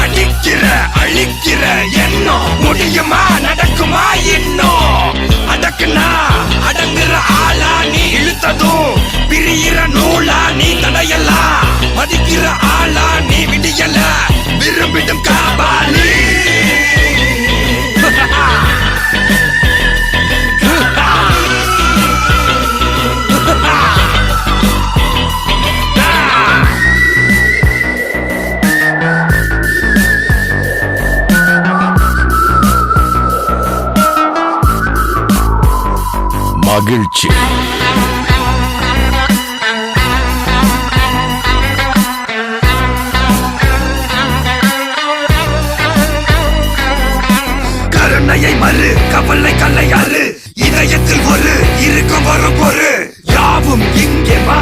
அடிக்கிற அழிக்கிற எண்ணம் முடியுமா நடக்குமா இன்னும் அடக்குனா அடங்குற ஆளா நீ இழுத்ததும் பிரியிற நூலா நீ தடையலாம் மதிக்கிற ஆளா நீ விடியல விரும்பிடும் காபாலி மகிழ்ச்சி.